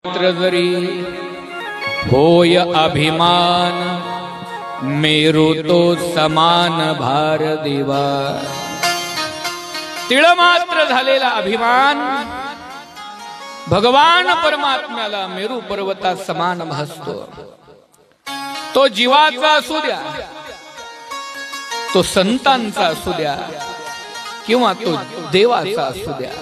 जरी होय अभिमान मेरू तो समान भार देवा। तिळमात्र झालेला अभिमान भगवान परमात्म्याला मेरू पर्वता समान भासतो। तो जीवाचा असू द्या, तो संतांचा असू द्या, किंवा तो देवाचा असू द्या,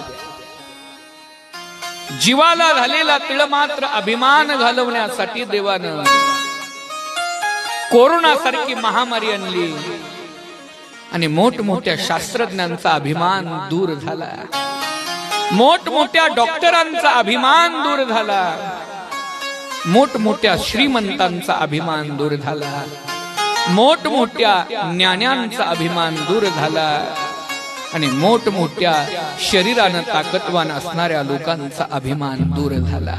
जीवाला झालेला तिळमात्र अभिमान घालवण्यासाठी देवानं कोरोना सारखी महामारी आणली आणि मोठमोठ्या शास्त्रज्ञांचा अभिमान दूर झाला, मोठमोठ्या डॉक्टरांचा अभिमान दूर झाला, मोठमोठ्या श्रीमंतांचा अभिमान दूर झाला, मोठमोठ्या ज्ञान्यांचा अभिमान दूर झाला आणि मोठमोठ्या शरीरानं ताकदवान असणाऱ्या लोकांचा अभिमान दूर झाला।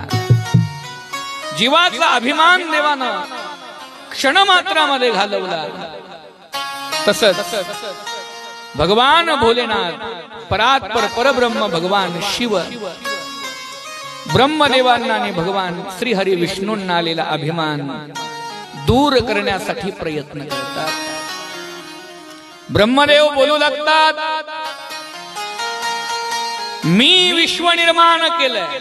जीवाचा अभिमान देवानं क्षणमात्रामध्ये घालवला। तसंच भगवान भोलेनाथ परात्पर परब्रह्म भगवान शिव ब्रह्मदेवांना आणि भगवान श्रीहरी विष्णूंना आलेला अभिमान दूर करण्यासाठी प्रयत्न करतात। ब्रह्मदेव बोलू लागतात, मी विश्व निर्माण केलंय।